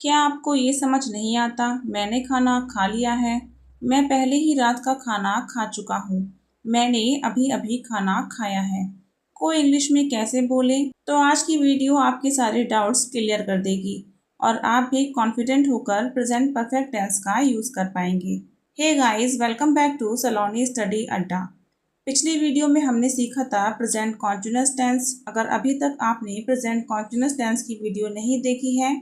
क्या आपको ये समझ नहीं आता? मैंने खाना खा लिया है। मैं पहले ही रात का खाना खा चुका हूँ। मैंने अभी अभी खाना खाया है। को इंग्लिश में कैसे बोले? तो आज की वीडियो आपके सारे डाउट्स क्लियर कर देगी और आप भी कॉन्फिडेंट होकर प्रेजेंट परफेक्ट टेंस का यूज़ कर पाएंगे। Hey guys, welcome back to Saloni Study Adda. पिछली वीडियो में हमने सीखा था प्रेजेंट कॉन्टिन्यूअस टेंस। अगर अभी तक आपने प्रेजेंट कॉन्टिन्यूअस टेंस की वीडियो नहीं देखी है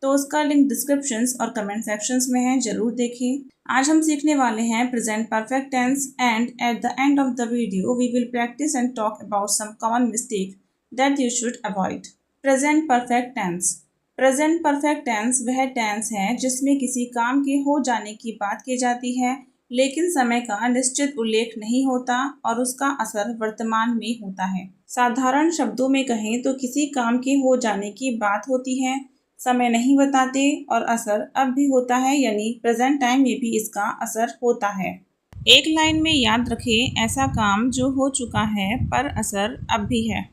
तो उसका लिंक डिस्क्रिप्शंस और कमेंट सेक्शंस में है, जरूर देखें। आज हम सीखने वाले हैं present perfect tense and at the end of the video we will practise and talk about some common mistake that you should avoid. Present perfect tense. Present perfect tense वह टेंस है जिसमें किसी काम के हो जाने की बात की जाती है लेकिन समय का निश्चित उल्लेख नहीं होता और उसका असर वर्तमान में होता है। साधारण शब्दों में कहें तो किसी काम के हो जाने की बात होती है, समय नहीं बताते और असर अब भी होता है, यानी प्रेजेंट टाइम में भी इसका असर होता है। एक लाइन में याद रखें, ऐसा काम जो हो चुका है पर असर अब भी है।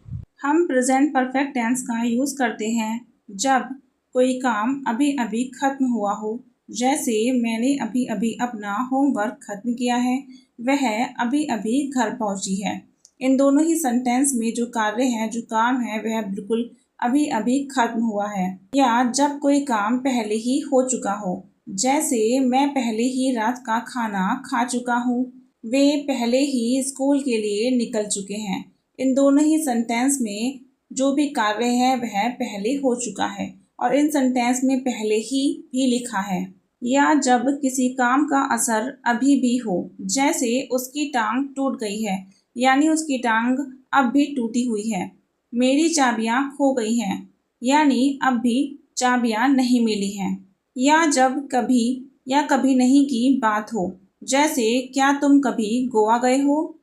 हम प्रेजेंट परफेक्ट टेंस का यूज़ करते हैं जब कोई काम अभी अभी खत्म हुआ हो, जैसे मैंने अभी अभी अपना होमवर्क खत्म किया है, वह अभी अभी घर पहुंची है। इन दोनों ही सेंटेंस में जो कार्य है, जो काम है, वह बिल्कुल अभी अभी खत्म हुआ है। या जब कोई काम पहले ही हो चुका हो, जैसे मैं पहले ही रात का खाना खा चुका हूँ, वे पहले ही स्कूल के लिए निकल चुके हैं। इन दोनों ही सेंटेंस में जो भी कार्य है वह पहले हो चुका है और इन सेंटेंस में पहले ही भी लिखा है। या जब किसी काम का असर अभी भी हो, जैसे उसकी टांग टूट गई है, यानी उसकी टांग अब भी टूटी हुई है। मेरी चाबियां खो गई हैं, यानी अब भी चाबियां नहीं मिली हैं। या जब कभी या कभी नहीं की बात हो, जैसे क्या तुम कभी गोवा गए हो?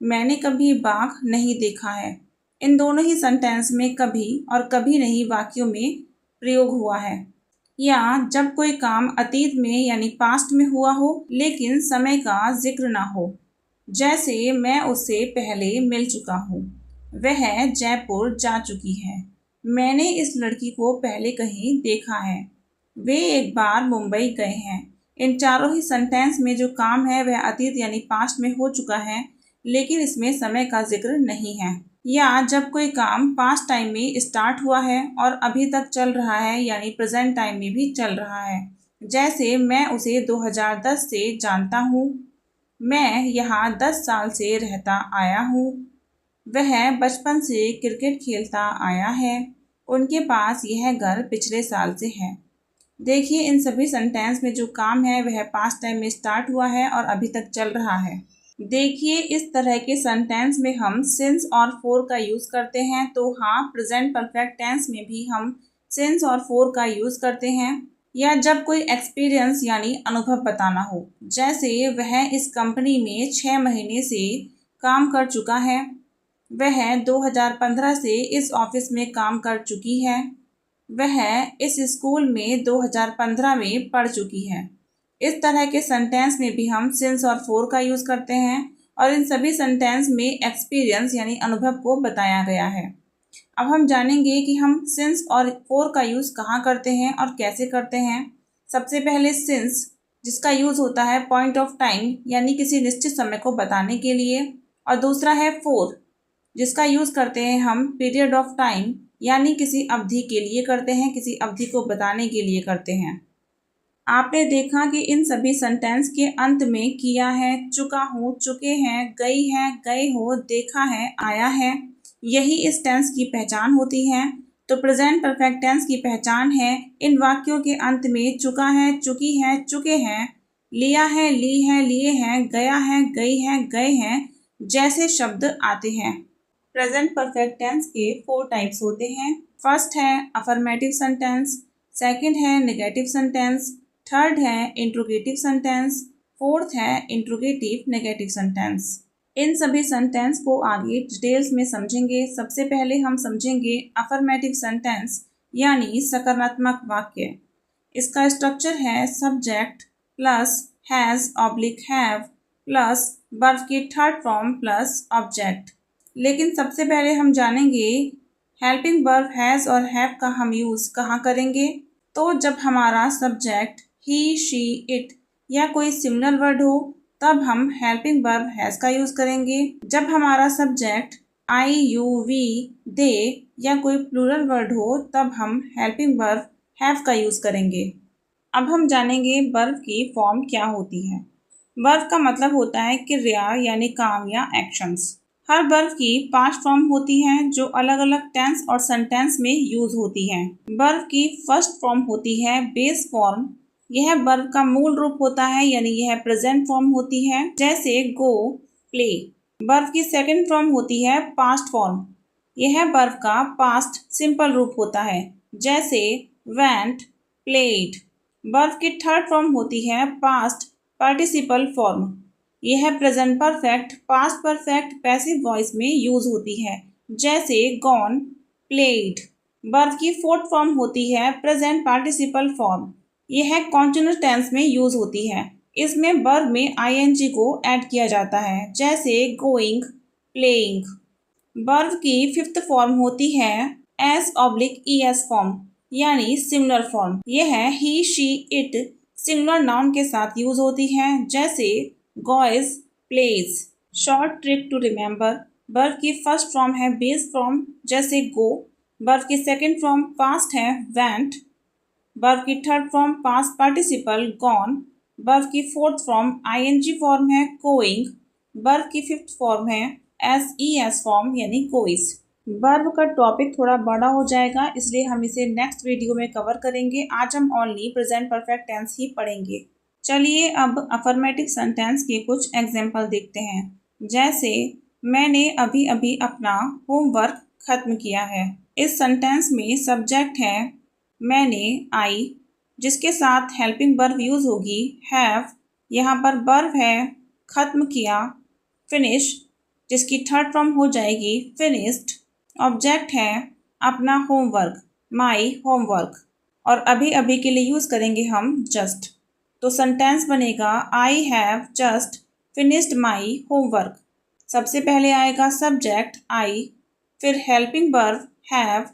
मैंने कभी बाघ नहीं देखा है। इन दोनों ही सेंटेंस में कभी और कभी नहीं वाक्यों में प्रयोग हुआ है। या जब कोई काम अतीत में यानी पास्ट में हुआ हो लेकिन समय का जिक्र ना हो, जैसे मैं उससे पहले मिल चुका हूँ, वह जयपुर जा चुकी है, मैंने इस लड़की को पहले कहीं देखा है, वे एक बार मुंबई गए हैं। इन चारों ही सेंटेंस में जो काम है वह अतीत यानी पास्ट में हो चुका है लेकिन इसमें समय का जिक्र नहीं है। या जब कोई काम पास्ट टाइम में स्टार्ट हुआ है और अभी तक चल रहा है, यानी प्रेजेंट टाइम में भी चल रहा है, जैसे मैं उसे 2010 से जानता हूँ, मैं यहाँ 10 साल से रहता आया हूँ, वह बचपन से क्रिकेट खेलता आया है, उनके पास यह घर पिछले साल से है। देखिए, इन सभी सेंटेंस में जो काम है वह पास्ट टाइम में स्टार्ट हुआ है और अभी तक चल रहा है। देखिए, इस तरह के सेंटेंस में हम सिंस और फोर का यूज़ करते हैं। तो हाँ, प्रेजेंट परफेक्ट टेंस में भी हम सिंस और फोर का यूज़ करते हैं। या जब कोई एक्सपीरियंस यानी अनुभव बताना हो, जैसे वह इस कंपनी में 6 महीने से काम कर चुका है, वह 2015 से इस ऑफिस में काम कर चुकी है, वह इस स्कूल में 2015 में पढ़ चुकी है। इस तरह के सेंटेंस में भी हम सिंस और फोर का यूज़ करते हैं और इन सभी सेंटेंस में एक्सपीरियंस यानी अनुभव को बताया गया है। अब हम जानेंगे कि हम सिंस और फोर का यूज़ कहाँ करते हैं और कैसे करते हैं। सबसे पहले सिंस, जिसका यूज़ होता है पॉइंट ऑफ टाइम यानी किसी निश्चित समय को बताने के लिए, और दूसरा है फोर, जिसका यूज़ करते हैं हम पीरियड ऑफ टाइम यानी किसी अवधि के लिए करते हैं, किसी अवधि को बताने के लिए करते हैं। आपने देखा कि इन सभी सेंटेंस के अंत में किया है, चुका हूँ, चुके हैं, गई है, गए हो, देखा है, आया है, यही इस टेंस की पहचान होती है। तो प्रेजेंट परफेक्ट टेंस की पहचान है इन वाक्यों के अंत में चुका है, चुकी है, चुके हैं, लिया है, ली है, लिए हैं, गया है, गई है, गए हैं जैसे शब्द आते हैं। प्रेजेंट परफेक्ट टेंस के 4 टाइप्स होते हैं। फर्स्ट है अफर्मेटिव सेंटेंस, सेकंड है नेगेटिव सेंटेंस, थर्ड है इंट्रोगेटिव सेंटेंस, फोर्थ है इंट्रोगेटिव नेगेटिव सेंटेंस। इन सभी सेंटेंस को आगे डिटेल्स में समझेंगे। सबसे पहले हम समझेंगे अफर्मेटिव सेंटेंस यानी सकारात्मक वाक्य। इसका स्ट्रक्चर है subject plus has oblique have plus verb की थर्ड फॉर्म प्लस ऑब्जेक्ट। लेकिन सबसे पहले हम जानेंगे हेल्पिंग वर्ब हैज़ और हैव का हम यूज़ कहाँ करेंगे। तो तो जब हमारा सब्जेक्ट ही, शी, इट या कोई सिमिलर वर्ड हो तब हम हेल्पिंग वर्ब हैज़ का यूज़ करेंगे। जब हमारा सब्जेक्ट आई, यू, वी, दे या कोई प्लूरल वर्ड हो तब हम हेल्पिंग वर्ब हैव का यूज़ करेंगे। अब हम जानेंगे वर्ब की फॉर्म क्या होती है। वर्ब का मतलब होता है क्रिया यानी काम या एक्शंस। हर वर्ब की 5 फॉर्म होती हैं जो अलग अलग टेंस और सेंटेंस में यूज होती हैं। वर्ब की फर्स्ट फॉर्म होती है बेस फॉर्म। यह वर्ब का मूल रूप होता है यानी यह प्रेजेंट फॉर्म होती है, जैसे गो, प्ले। वर्ब की सेकंड फॉर्म होती है पास्ट फॉर्म। यह वर्ब का पास्ट सिंपल रूप होता है, जैसे वेंट, प्लेड। वर्ब की थर्ड फॉर्म होती है पास्ट पार्टिसिपल फॉर्म। यह present perfect, past perfect, passive voice में यूज होती है, जैसे गॉन, प्लेड। वर्ब की फोर्थ फॉर्म होती है प्रेजेंट पार्टिसिपल फॉर्म। यह कॉन्टिन्यूअस टेंस में यूज होती है। इसमें वर्ब में आईएनजी को ऐड किया जाता है, जैसे गोइंग, प्लेइंग। वर्ब की फिफ्थ फॉर्म होती है एस/ईएस फॉर्म यानी सिंगुलर फॉर्म। यह he, she, it singular noun के साथ यूज होती है, जैसे goes, plays. Short trick to remember. Verb की फर्स्ट फॉर्म है बेस फॉर्म, जैसे गो। वर्ब की सेकंड फॉर्म पास्ट है वेंट। वर्ब की third form past participle gone. Verb की फोर्थ फॉर्म आईएनजी फॉर्म है गोइंग। वर्ब की फिफ्थ फॉर्म है एस/ईएस फॉर्म यानी गोइज। वर्ब का टॉपिक थोड़ा बड़ा हो जाएगा, इसलिए हम इसे नेक्स्ट वीडियो में कवर करेंगे। आज हम ओनली प्रेजेंट परफेक्ट टेंस ही पढ़ेंगे। चलिए अब अफर्मेटिव सेंटेंस के कुछ एग्जाम्पल देखते हैं, जैसे मैंने अभी अभी अपना होमवर्क खत्म किया है। इस सेंटेंस में सब्जेक्ट है मैंने, आई, जिसके साथ हेल्पिंग वर्ब यूज होगी हैव। यहाँ पर वर्ब है खत्म किया, फिनिश, जिसकी थर्ड फॉर्म हो जाएगी फिनिश्ड। ऑब्जेक्ट है अपना होमवर्क, माई होमवर्क, और अभी अभी के लिए यूज करेंगे हम जस्ट। तो सेंटेंस बनेगा I have just finished my homework. सबसे पहले आएगा सब्जेक्ट आई, फिर हेल्पिंग वर्ब हैव,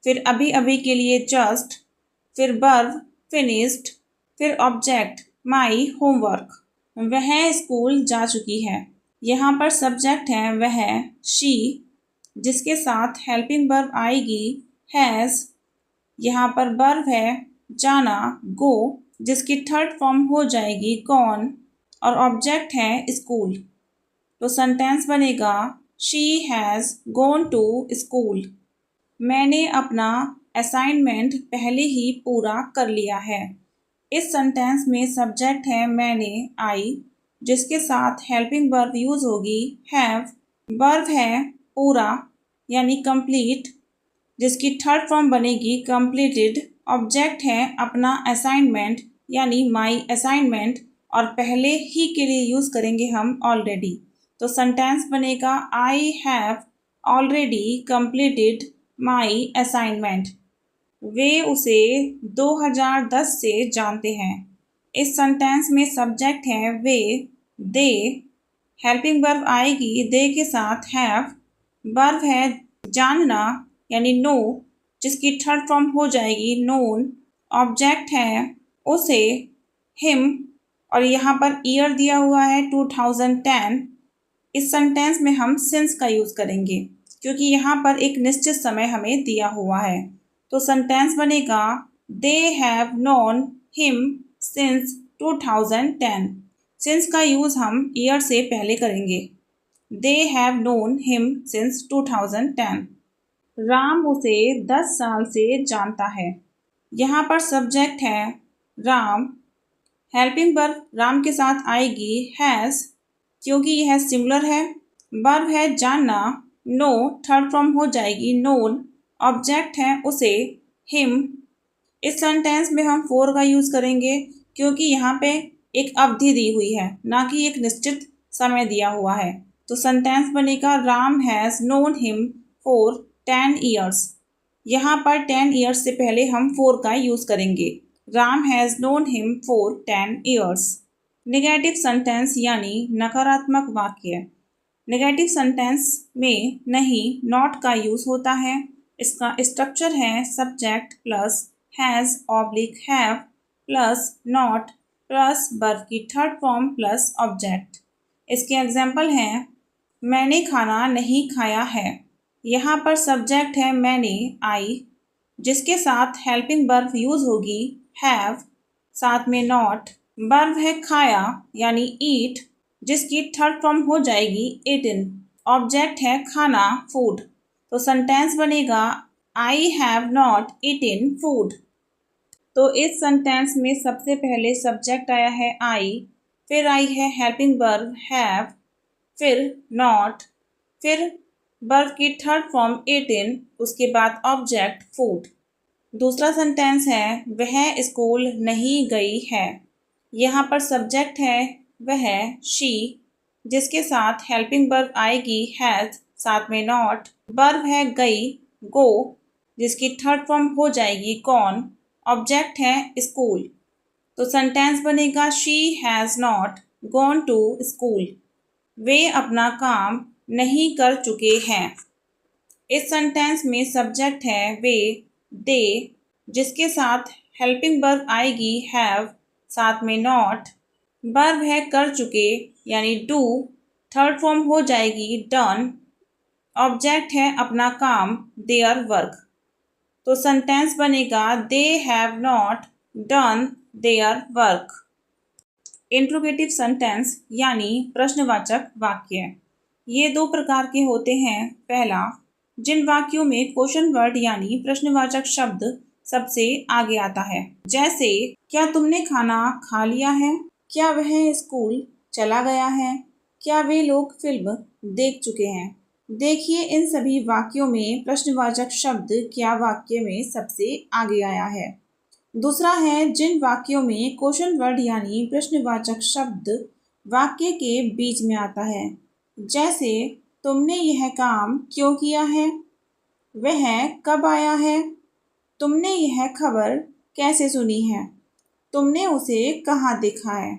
फिर अभी अभी के लिए जस्ट, फिर वर्ब फिनिश्ड, फिर ऑब्जेक्ट माई होमवर्क। वह स्कूल जा चुकी है। यहाँ पर सब्जेक्ट है वह, शी, जिसके साथ हेल्पिंग वर्ब आएगी हैज़। यहाँ पर वर्ब है जाना, गो, जिसकी थर्ड फॉर्म हो जाएगी गॉन, और ऑब्जेक्ट है स्कूल। तो सेंटेंस बनेगा she has gone to school. मैंने अपना असाइनमेंट पहले ही पूरा कर लिया है। इस सेंटेंस में सब्जेक्ट है मैंने, आई, जिसके साथ हेल्पिंग वर्ब यूज होगी हैव। वर्ब है पूरा यानी कंप्लीट, जिसकी थर्ड फॉर्म बनेगी कंप्लीटेड। ऑब्जेक्ट है अपना असाइनमेंट यानी माई असाइनमेंट, और पहले ही के लिए यूज करेंगे हम ऑलरेडी। तो सेंटेंस बनेगा I have already completed my assignment. वे उसे 2010 से जानते हैं। इस सेंटेंस में सब्जेक्ट है वे, दे, हेल्पिंग वर्ब आएगी दे के साथ हैव। वर्ब है जानना यानी नो, जिसकी थर्ड फॉर्म हो जाएगी नोन। ऑब्जेक्ट है उसे, हिम, और यहाँ पर ईयर दिया हुआ है 2010। इस सेंटेंस में हम सिंस का यूज करेंगे क्योंकि यहाँ पर एक निश्चित समय हमें दिया हुआ है। तो सेंटेंस बनेगा they have known him since 2010। Since का यूज हम ईयर से पहले करेंगे। They have known him since 2010। Ram उसे 10 साल से जानता है। यहाँ पर सब्जेक्ट है राम, हेल्पिंग वर्ब राम के साथ आएगी हैज़, क्योंकि यह सिंगुलर है। वर्ब है जानना, नो, थर्ड फॉर्म हो जाएगी नोन। ऑब्जेक्ट है उसे, हिम। इस सेंटेंस में हम फॉर का यूज करेंगे क्योंकि यहाँ पे एक अवधि दी हुई है, ना कि एक निश्चित समय दिया हुआ है। तो सेंटेंस बनेगा Ram has known him for 10 years. यहाँ पर 10 ईयर्स से पहले हम फॉर का यूज करेंगे। Ram has known him for 10 years. Negative sentence यानी नकारात्मक वाक्य। नेगेटिव सेंटेंस में नहीं, नॉट का यूज होता है। इसका स्ट्रक्चर है subject plus has oblique have plus not plus verb की थर्ड फॉर्म प्लस ऑब्जेक्ट। इसके एग्जाम्पल हैं, मैंने खाना नहीं खाया है। यहाँ पर सब्जेक्ट है मैंने, आई, जिसके साथ हेल्पिंग वर्ब यूज होगी हैव, साथ में नॉट। वर्ब है खाया यानी ईट, जिसकी थर्ड फॉर्म हो जाएगी ईटन। ऑब्जेक्ट है खाना, फूड। तो सेंटेंस बनेगा I have not eaten food. तो इस सेंटेंस में सबसे पहले सब्जेक्ट आया है आई, फिर आई है हेल्पिंग वर्ब हैव, फिर नॉट, फिर वर्ब की थर्ड फॉर्म ईटन, उसके बाद ऑब्जेक्ट फूड। दूसरा सेंटेंस है वह स्कूल नहीं गई है। यहाँ पर सब्जेक्ट है वह, शी, जिसके साथ हेल्पिंग वर्ब आएगी हैज, साथ में नॉट। वर्ब है गई, गो, जिसकी थर्ड फॉर्म हो जाएगी कौन। ऑब्जेक्ट है स्कूल। तो सेंटेंस बनेगा she has not gone to school. वे अपना काम नहीं कर चुके हैं। इस सेंटेंस में सब्जेक्ट है वे, दे, जिसके साथ हेल्पिंग वर्ब आएगी हैव, साथ में नॉट। वर्ब है कर चुके यानी डू, थर्ड फॉर्म हो जाएगी डन। ऑब्जेक्ट है अपना काम, देयर वर्क। तो सेंटेंस बनेगा दे have not done their work. Interrogative sentence यानी प्रश्नवाचक वाक्य, ये दो प्रकार के होते हैं। पहला, जिन वाक्यों में क्वेश्चन वर्ड यानी प्रश्नवाचक शब्द सबसे आगे आता है, जैसे क्या तुमने खाना खा लिया है, क्या वह स्कूल चला गया है, क्या वे लोग फिल्म देख चुके हैं। देखिए इन सभी वाक्यों में प्रश्नवाचक शब्द क्या वाक्य में सबसे आगे आया है। दूसरा है जिन वाक्यों में क्वेश्चन वर्ड यानी प्रश्नवाचक शब्द वाक्य के बीच में आता है, जैसे तुमने यह काम क्यों किया है, वह कब आया है, तुमने यह खबर कैसे सुनी है, तुमने उसे कहाँ देखा है।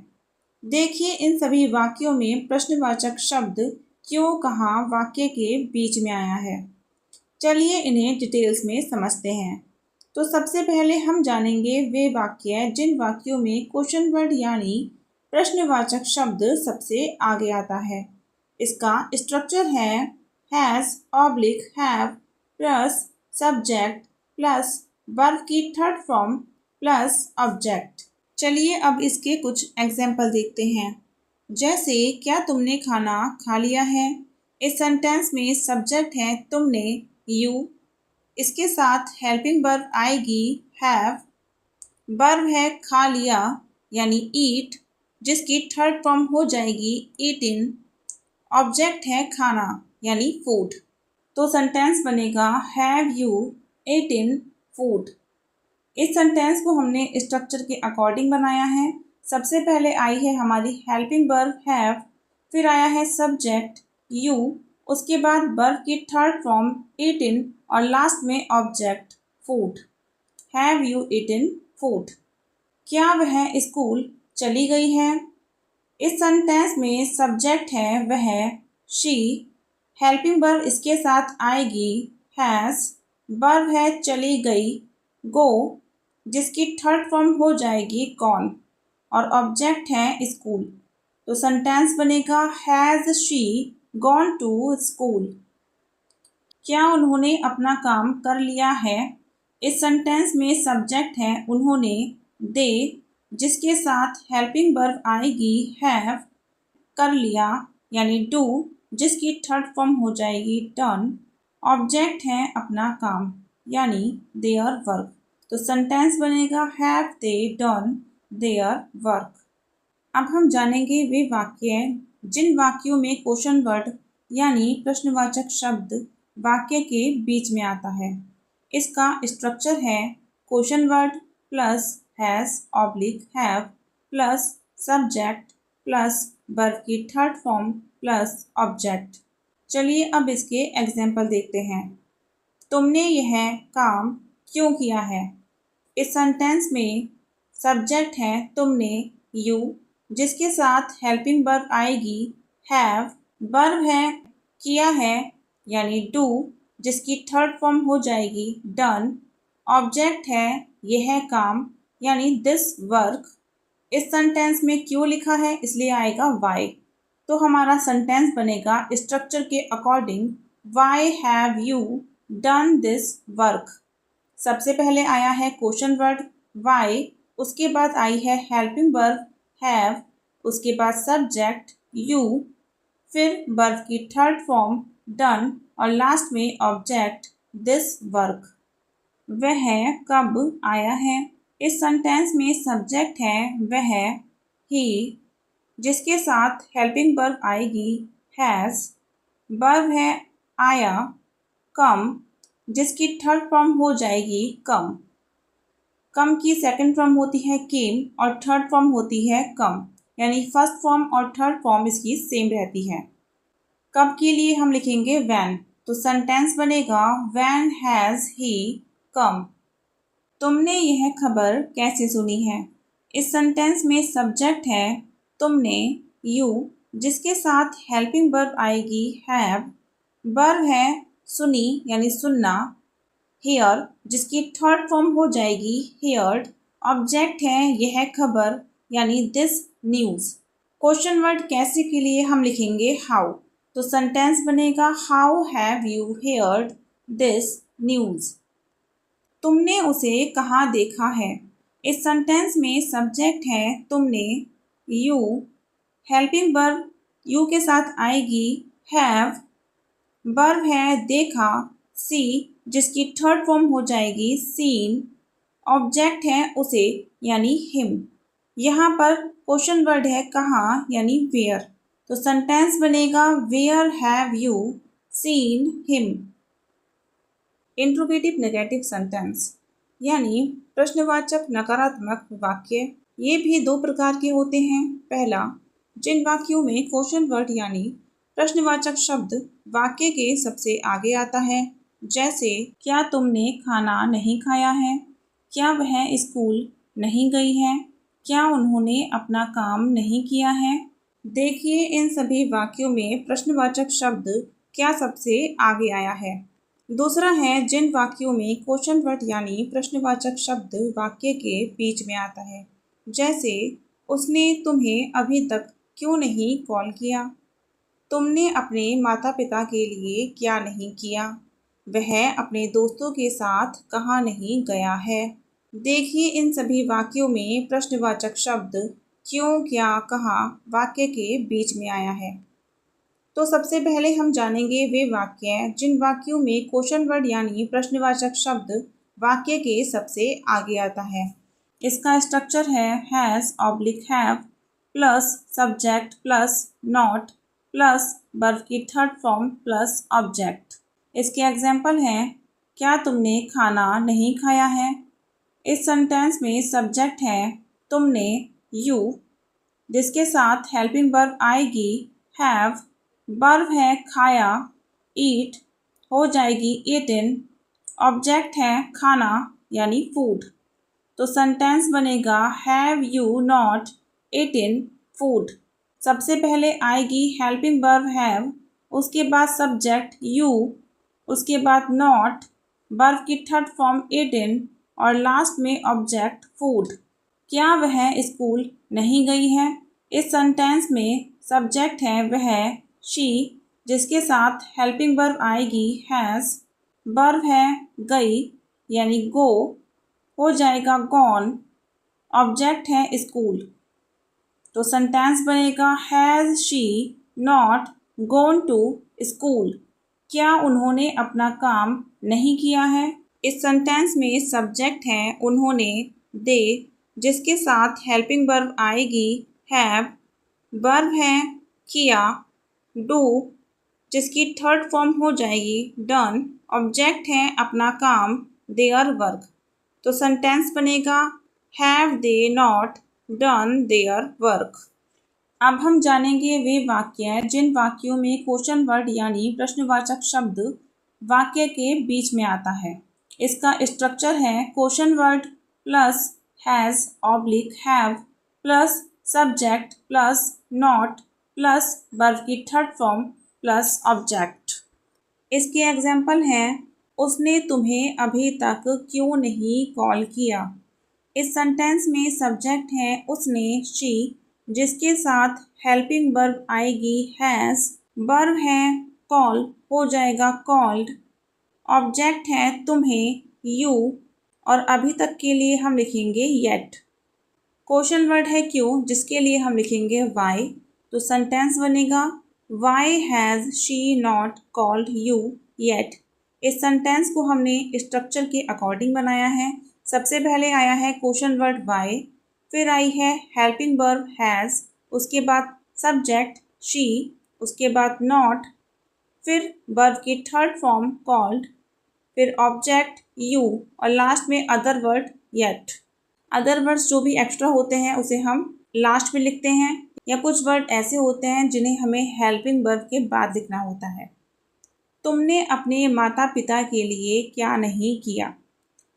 देखिए इन सभी वाक्यों में प्रश्नवाचक शब्द क्यों कहाँ वाक्य के बीच में आया है। चलिए इन्हें डिटेल्स में समझते हैं। तो सबसे पहले हम जानेंगे वे वाक्य जिन वाक्यों में क्वेश्चन वर्ड यानी प्रश्नवाचक शब्द सबसे आगे आता है। इसका स्ट्रक्चर है has oblique have plus subject plus verb की थर्ड फॉर्म प्लस ऑब्जेक्ट। चलिए अब इसके कुछ एग्जाम्पल देखते हैं। जैसे क्या तुमने खाना खा लिया है। इस सेंटेंस में सब्जेक्ट है तुमने, यू, इसके साथ हेल्पिंग वर्ब आएगी हैव। वर्ब है खा लिया यानी ईट, जिसकी थर्ड फॉर्म हो जाएगी ईटिन। ऑब्जेक्ट है खाना यानी फूड। तो सेंटेंस बनेगा हैव यू ईटिन फूड। इस सेंटेंस को हमने स्ट्रक्चर के अकॉर्डिंग बनाया है। सबसे पहले आई है हमारी हेल्पिंग वर्ब हैव, फिर आया है सब्जेक्ट यू, उसके बाद वर्ब की थर्ड फॉर्म ईटिन और लास्ट में object food. Have you eaten food. क्या वह स्कूल चली गई है। इस सेंटेंस में सब्जेक्ट है वह, शी, हेल्पिंग वर्ब इसके साथ आएगी हैज़, वर्ब है चली गई, गो, जिसकी थर्ड फॉर्म हो जाएगी कौन और ऑब्जेक्ट है स्कूल। तो सेंटेंस बनेगा has she gone to school. क्या उन्होंने अपना काम कर लिया है। इस सेंटेंस में सब्जेक्ट है उन्होंने, दे, जिसके साथ हेल्पिंग वर्ब आएगी हैव, कर लिया यानी डू, जिसकी थर्ड फॉर्म हो जाएगी डन। ऑब्जेक्ट है अपना काम यानी देयर वर्क। तो सेंटेंस बनेगा have they done their work. अब हम जानेंगे वे वाक्य जिन वाक्यों में क्वेश्चन वर्ड यानी प्रश्नवाचक शब्द वाक्य के बीच में आता है। इसका स्ट्रक्चर है question word plus has oblique have plus subject plus verb की थर्ड फॉर्म प्लस ऑब्जेक्ट। चलिए अब इसके एग्जाम्पल देखते हैं। तुमने यह काम क्यों किया है। इस सेंटेंस में सब्जेक्ट है तुमने, यू, जिसके साथ हेल्पिंग वर्ब आएगी हैव, वर्ब है किया है यानी डू, जिसकी थर्ड फॉर्म हो जाएगी डन। ऑब्जेक्ट है यह काम यानी दिस वर्क। इस सेंटेंस में क्यों लिखा है इसलिए आएगा वाई। तो हमारा सेंटेंस बनेगा स्ट्रक्चर के according, why have you done this work. सबसे पहले आया है क्वेश्चन वर्ड वाई, उसके बाद आई है हेल्पिंग वर्ब हैव, उसके बाद सब्जेक्ट यू, फिर वर्ब की थर्ड फॉर्म डन और लास्ट में ऑब्जेक्ट दिस वर्क। वह कब आया है। इस सेंटेंस में सब्जेक्ट है वह ही, जिसके साथ हेल्पिंग वर्ब आएगी हैज़, वर्ब है आया कम, जिसकी थर्ड फॉर्म हो जाएगी कम। कम की सेकंड फॉर्म होती है केम और थर्ड फॉर्म होती है कम, यानी फर्स्ट फॉर्म और थर्ड फॉर्म इसकी सेम रहती है। कब के लिए हम लिखेंगे व्हेन, तो सेंटेंस बनेगा व्हेन हैज़ ही कम। तुमने यह खबर कैसे सुनी है। इस सेंटेंस में सब्जेक्ट है तुमने यू, जिसके साथ हेल्पिंग वर्ब आएगी हैव, वर्ब है सुनी यानी सुनना, हेयर जिसकी थर्ड फॉर्म हो जाएगी हेयर्ड, ऑब्जेक्ट है यह खबर यानी दिस न्यूज़। क्वेश्चन वर्ड कैसे के लिए हम लिखेंगे हाउ, तो सेंटेंस बनेगा how have you heard this news. तुमने उसे कहाँ देखा है। इस सेंटेंस में सब्जेक्ट है तुमने यू, हेल्पिंग वर्ब यू के साथ आएगी हैव, वर्ब है देखा सी, जिसकी थर्ड फॉर्म हो जाएगी सीन, ऑब्जेक्ट है उसे यानी हिम। यहाँ पर क्वेश्चन वर्ड है कहाँ यानी वेयर, तो सेंटेंस बनेगा where have you seen him. Interrogative negative sentence यानी प्रश्नवाचक नकारात्मक वाक्य, ये भी दो प्रकार के होते हैं। पहला, जिन वाक्यों में क्वेश्चन वर्ड यानी प्रश्नवाचक शब्द वाक्य के सबसे आगे आता है, जैसे क्या तुमने खाना नहीं खाया है, क्या वह स्कूल नहीं गई है, क्या उन्होंने अपना काम नहीं किया है। देखिए इन सभी वाक्यों में प्रश्नवाचक शब्द क्या सबसे आगे आया है। दूसरा है जिन वाक्यों में क्वेश्चन वर्ड यानी प्रश्नवाचक शब्द वाक्य के बीच में आता है, जैसे उसने तुम्हें अभी तक क्यों नहीं कॉल किया, तुमने अपने माता पिता के लिए क्या नहीं किया, वह अपने दोस्तों के साथ कहाँ नहीं गया है। देखिए इन सभी वाक्यों में प्रश्नवाचक शब्द क्यों, क्या, कहाँ वाक्य के बीच में आया है। तो सबसे पहले हम जानेंगे वे वाक्य जिन वाक्यों में क्वेश्चन वर्ड यानी प्रश्नवाचक शब्द वाक्य के सबसे आगे आता है। इसका स्ट्रक्चर है has oblique have plus subject plus not plus verb की थर्ड फॉर्म प्लस ऑब्जेक्ट। इसके एग्जाम्पल हैं क्या तुमने खाना नहीं खाया है। इस सेंटेंस में सब्जेक्ट है तुमने यू, जिसके साथ हेल्पिंग वर्ब आएगी हैव, वर्ब है खाया ईट, हो जाएगी ईटन, ऑब्जेक्ट है खाना यानी फूड। तो सेंटेंस बनेगा have you not eaten food. सबसे पहले आएगी हेल्पिंग वर्ब हैव, उसके बाद सब्जेक्ट यू, उसके बाद नॉट, वर्ब की थर्ड फॉर्म ईटन और लास्ट में ऑब्जेक्ट फूड। क्या वह स्कूल नहीं गई है। इस सेंटेंस में सब्जेक्ट है वह शी, जिसके साथ हेल्पिंग वर्ब आएगी हैज़, वर्ब है गई यानी गो, हो जाएगा गॉन, ऑब्जेक्ट है स्कूल। तो सेंटेंस बनेगा has she not gone to school. क्या उन्होंने अपना काम नहीं किया है। इस सेंटेंस में सब्जेक्ट है उन्होंने दे, जिसके साथ हेल्पिंग वर्ब आएगी हैव, वर्ब है किया डू, जिसकी थर्ड फॉर्म हो जाएगी डन, ऑब्जेक्ट है अपना काम देयर वर्क। तो सेंटेंस बनेगा have they not done their work. अब हम जानेंगे वे वाक्य जिन वाक्यों में क्वेश्चन वर्ड यानी प्रश्नवाचक शब्द वाक्य के बीच में आता है। इसका स्ट्रक्चर है question word plus has oblique have plus subject plus not plus verb की थर्ड फॉर्म प्लस ऑब्जेक्ट। इसके एग्जाम्पल हैं उसने तुम्हें अभी तक क्यों नहीं कॉल किया। इस सेंटेंस में सब्जेक्ट है उसने शी, जिसके साथ हेल्पिंग वर्ब आएगी हैज़, वर्ब है कॉल, हो जाएगा कॉल्ड, ऑब्जेक्ट है तुम्हें यू, और अभी तक के लिए हम लिखेंगे येट। क्वेश्चन वर्ड है क्यों, जिसके लिए हम लिखेंगे वाई। तो सेंटेंस बनेगा why has she not called you yet. इस सेंटेंस को हमने स्ट्रक्चर के अकॉर्डिंग बनाया है। सबसे पहले आया है क्वेश्चन वर्ड वाई, फिर आई है हेल्पिंग वर्ब हैज़, उसके बाद सब्जेक्ट शी, उसके बाद नॉट, फिर वर्ब की थर्ड फॉर्म कॉल्ड, फिर ऑब्जेक्ट यू, और लास्ट में other word yet. Other words जो भी एक्स्ट्रा होते हैं उसे हम लास्ट में लिखते हैं, या कुछ वर्ड ऐसे होते हैं जिन्हें हमें हेल्पिंग वर्ब के बाद लिखना होता है। तुमने अपने माता पिता के लिए क्या नहीं किया।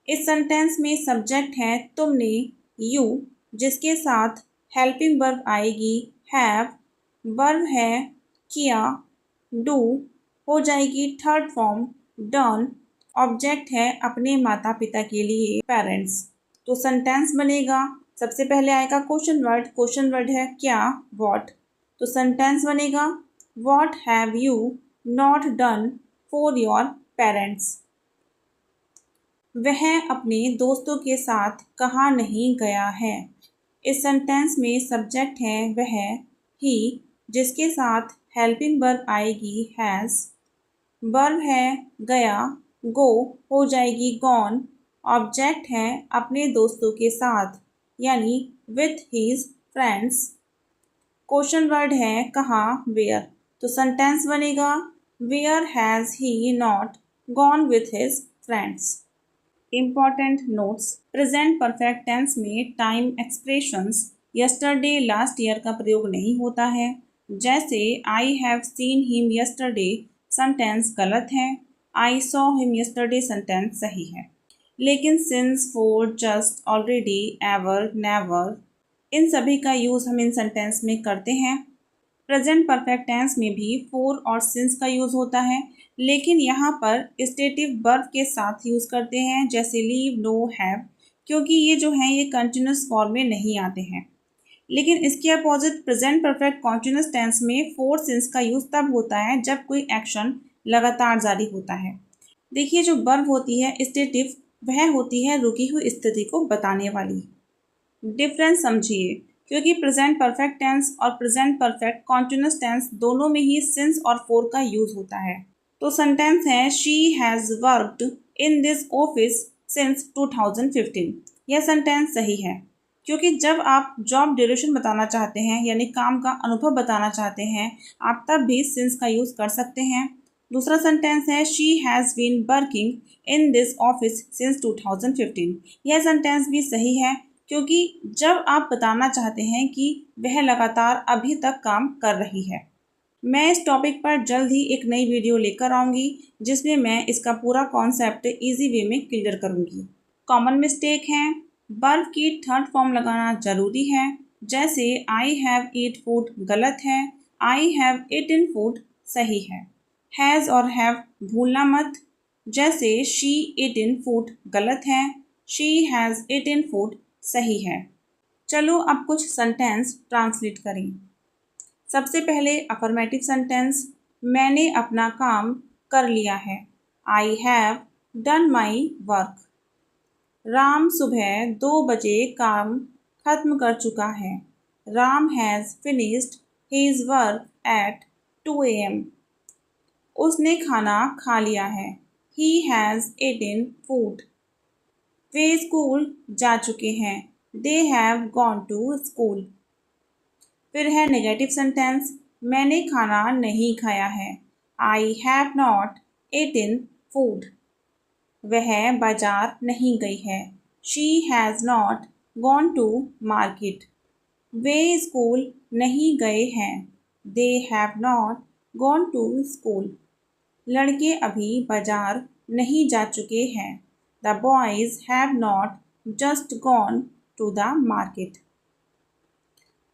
इस सेंटेंस में सब्जेक्ट है तुमने यू, जिसके साथ हेल्पिंग वर्ब आएगी हैव, वर्ब है किया डू, हो जाएगी थर्ड फॉर्म डन, ऑब्जेक्ट है अपने माता पिता के लिए पेरेंट्स। तो सेंटेंस बनेगा, सबसे पहले आएगा क्वेश्चन वर्ड है क्या व्हाट। तो सेंटेंस बनेगा what have you not done for your parents. वह अपने दोस्तों के साथ कहाँ नहीं गया है। इस सेंटेंस में सब्जेक्ट है वह ही, जिसके साथ हेल्पिंग वर्ब आएगी हैज़, वर्ब है गया गो, हो जाएगी गॉन, ऑब्जेक्ट है अपने दोस्तों के साथ यानी with his friends. Question word है कहाँ वेयर। तो सेंटेंस बनेगा where has he not gone with his friends. Important notes, present perfect tense में time expressions yesterday last year का प्रयोग नहीं होता है। जैसे I have seen him yesterday sentence गलत है, I saw him yesterday sentence सही है। लेकिन since, for, just, already, ever, never, इन सभी का यूज़ हम इन सेंटेंस में करते हैं। प्रेजेंट परफेक्ट टेंस में भी फॉर और सिंस का यूज़ होता है, लेकिन यहाँ पर स्टेटिव वर्ब के साथ यूज़ करते हैं, जैसे लीव, नो, हैव, क्योंकि ये जो हैं ये कंटिन्यूस फॉर्म में नहीं आते हैं। लेकिन इसके opposite present perfect continuous tense में फॉर सिंस का यूज़ तब होता है जब कोई एक्शन लगातार जारी होता है। देखिए जो वर्ब होती है स्टेटिव, वह होती है रुकी हुई स्थिति को बताने वाली। डिफरेंस समझिए, क्योंकि प्रेजेंट परफेक्ट टेंस और प्रेजेंट परफेक्ट कॉन्टिन्यूस टेंस दोनों में ही सिंस और फॉर का यूज़ होता है। तो सेंटेंस है she has worked in this office since 2015। यह सेंटेंस सही है, क्योंकि जब आप जॉब ड्यूरेशन बताना चाहते हैं यानी काम का अनुभव बताना चाहते हैं, आप तब भी सिंस का यूज़ कर सकते हैं। दूसरा सेंटेंस है she has been working in this office since 2015। यह सेंटेंस भी सही है, क्योंकि जब आप बताना चाहते हैं कि वह लगातार अभी तक काम कर रही है। मैं इस टॉपिक पर जल्द ही एक नई वीडियो लेकर आऊँगी, जिसमें मैं इसका पूरा कॉन्सेप्ट इजी वे में क्लियर करूँगी। कॉमन मिस्टेक हैं, वर्ब की थर्ड फॉर्म लगाना जरूरी है, जैसे आई हैव ईट फूड गलत है, आई हैव ईटन फूड सही है। हैज़ और हैव भूलना मत, जैसे शी ईटन फूड गलत है, शी हैज़ ईटन फूड सही है। चलो अब कुछ सेंटेंस ट्रांसलेट करें। सबसे पहले अफर्मेटिव सेंटेंस, मैंने अपना काम कर लिया है, I have done my work. Ram सुबह 2 बजे काम खत्म कर चुका है, Ram has finished his work at 2 AM। उसने खाना खा लिया है, ही हैज़ ईटन फूड। वे स्कूल जा चुके हैं, they have gone to school. फिर है नेगेटिव सेंटेंस, मैंने खाना नहीं खाया है, I have not eaten food. वह बाजार नहीं गई है, she has not gone to market. Way school नहीं गए हैं, they have not gone to school. लड़के अभी बाजार नहीं जा चुके हैं, the boys have not just gone to the market.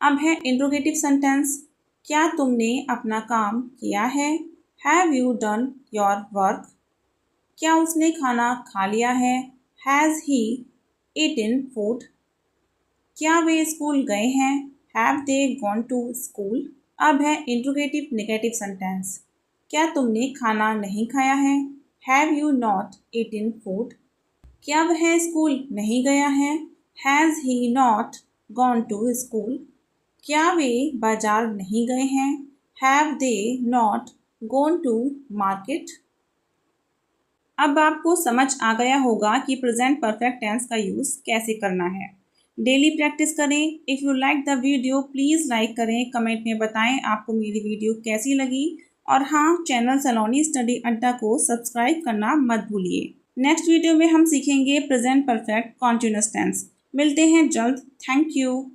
अब है इंट्रोगेटिव सेंटेंस, क्या तुमने अपना काम किया है, have you done your work. क्या उसने खाना खा लिया है? Has he eaten food? क्या वे स्कूल गए हैं? Have they gone to school? अब है इंट्रोगेटिव नेगेटिव सेंटेंस। क्या तुमने खाना नहीं खाया है? Have you not eaten food? क्या वह स्कूल नहीं गया है? Has he not gone to school? क्या वे बाजार नहीं गए हैं? Have they not gone to market? अब आपको समझ आ गया होगा कि प्रेजेंट परफेक्ट टेंस का यूज़ कैसे करना है। डेली प्रैक्टिस करें। If you like the video please like करें, कमेंट में बताएं आपको मेरी वीडियो कैसी लगी और हाँ, चैनल सलोनी स्टडी अड्डा को सब्सक्राइब करना मत भूलिए। नेक्स्ट वीडियो में हम सीखेंगे प्रेजेंट परफेक्ट कॉन्टिन्यूअस टेंस। मिलते हैं जल्द। Thank you.